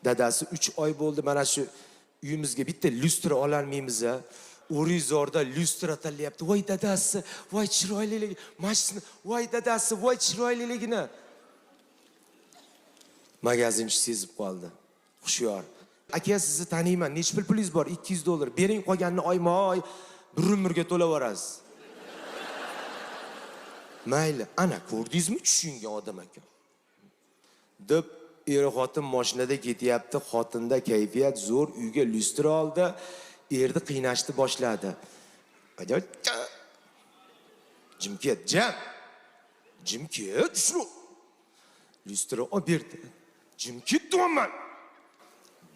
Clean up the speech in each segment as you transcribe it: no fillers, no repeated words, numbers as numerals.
Dadasi 3 oy bo'ldi mana shu uyimizga bitta lustra ololmaymiz a. O'rizorda lustra tanlayapti. Voy dadasi, voy chiroylilik, mashina, voy dadasi, voy chiroyliligini. Magazinchi sezib qoldi. Xushyor. Aka sizni taniyman. Nechta pulingiz bor? $200. Bering, qolganini oyma-oy bir umrga to'lavorasiz. Mayli, ana ko'rdingizmi tushungan odam ekan. Deb xotin mashinada ketyapti, xotinda kayfiyat zo'r, uyga lustra oldi, erni qiynashni boshladi. Jimket, Jimket, shunu. Lustra olib berdi. Jimket deyman.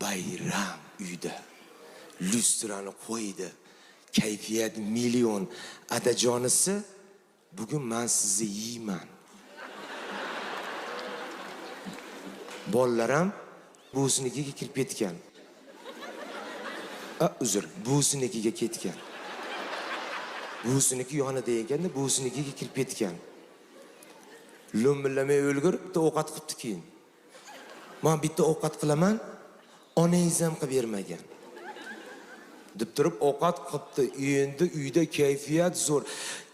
Bayram uyda. Lustrani qo'ydi. Kayfiyat million. Adajonisi, bugun men sizni yeyman. Bolalar ham buvsinikiga kirib ketgan. Uzr, buvsinikiga ketgan. Buvsiniki yonida ekanda buvsinikiga kirib ketgan. Lo'millamay o'lgurib bitta ovqat qilibdi keyin. Men bitta ovqat qilaman, onangiz ham qilib bermagan. Deb turib ovqat qilibdi. Endi uyda kayfiyat zo'r.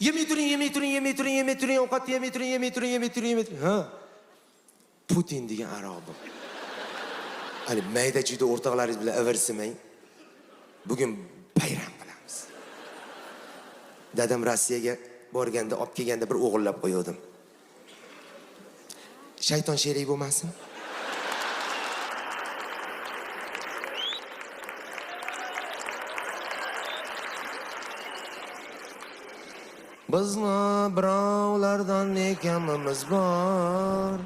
Yemay turing, ovqat yemay turing. Ha? Putin degan aroq bu. Hali mayda chuyda o'rtoqlaringiz bilan avarsimang. Bugun bayram qilamiz. Dadam Rossiyaga borganda, olib kelganda bir o'g'irlab qo'ydim. Shayton sherik bo'lmasin? Bizni birovlardan nekamimiz bor.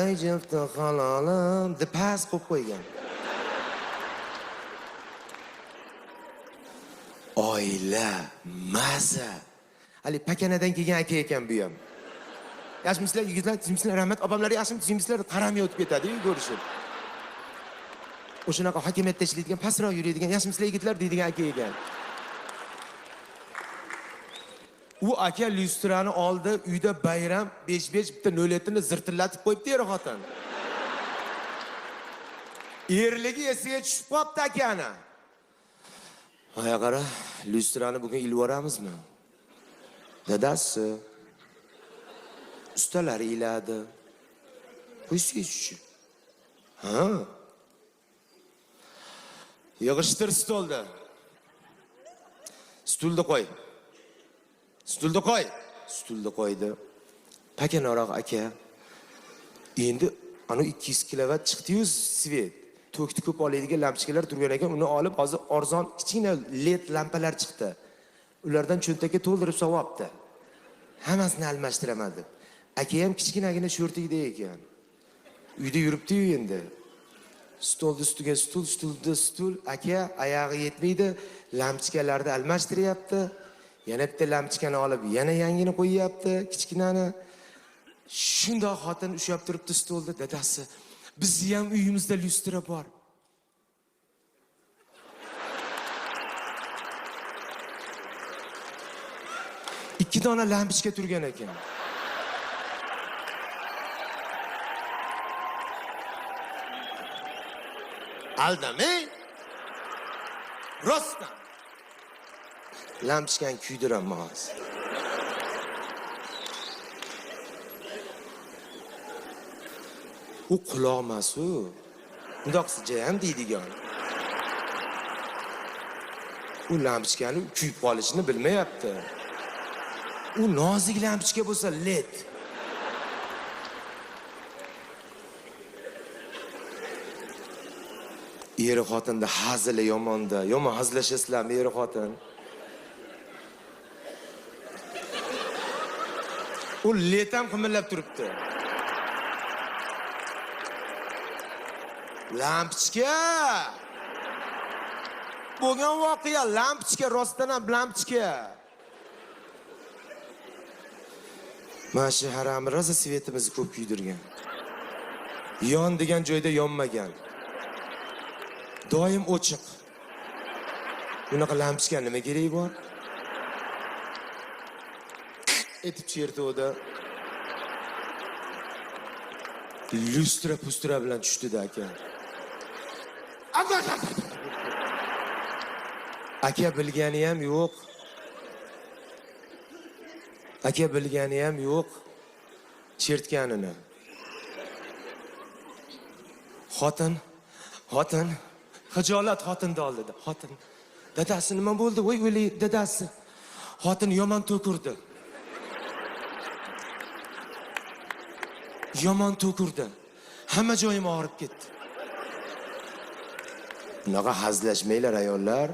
Ey jifti halolim deb pas qo'yib qo'ygan. Oila, maza. Hali pakanadan kelgan aka ekan bu ham. Yaxshimisizlar yigitlar, sizlar rahmat, opamlar yaxshimi, sizlar qaramay o'tib ketadi-ku ko'rishib. O'shanaqa hokimiyatda ishlaydigan, pastroq yuradigan, yaxshimisizlar yigitlar deydigan aka ekan. U aka lustrani oldi, uyda bayram 5-5 bitta 07 zirtillatib qo'yibdi er xotin. Erligi esiga tushib qopti akani. Aya qara, lustrani bugun ilib oramizmi? Dadasi ustalar iladi. Qo'ysiz-chi. Ha? Yig'ishtir stolda. Stulda qo'y. Stulda qo'ydi. Pakanaroq aka. Endi ana 200 kilovat chiqdi-yu svet. To'kni ko'p oladigan lampochkalar turgan ekan, uni olib hozir arzon kichkina led lampalar chiqdi. Ulardan cho'ntakka to'ldirib sovabdi. Hammasini almashtiraman deb. Aka ham kichkinagina sho'rtikda ekan. Uyda yuribdi-yu endi. Stolda ustiga stul, aka oyog'i yetmaydi, lampochkalarni almashtiryapti. Yana bitta lampochkani olib, yana yangini qo'yyapti, kichkinani. Shundoq xotin ushab turibdi stolda, dadasi, bizni ham uyimizda lustra bor. Ikki dona lampochka turgan ekan. Aldamay? Rostdan. Lampochkani kuydiraman hozir. U quloqmas-u. Bundoqsicha ham deydigan. U lampochkani kuyib qolishini bilmayapti. U nozik lampochka bo'lsa led. Er xotinda hazili yomonda. Yomon hazilashasizlarmi er xotin? U led ham qimillab turibdi. Lampochka! Bo'lgan voqea lampochka, rostdan ham lampochka. Mana shu harami rosa svetimizni ko'p kuydirgan. Yon degan joyda yonmagan. Doim ochiq. Bunaqa lampochka nima keragi bor? Etib chertovda. Lustra pustra bilan tushdi-da aka. Aka bilgani ham yo'q. Aka bilgani ham yo'q. Chertganini. Xotin, hijolat xotinni oldida. Xotin. Dadasi nima bo'ldi? Voy o'lay, dadasi. Xotin yomon to'kurdi. Yomon to'kurdi. Hamma joyim og'rib ketdi. Bunaqa hazlashmanglar ayollar.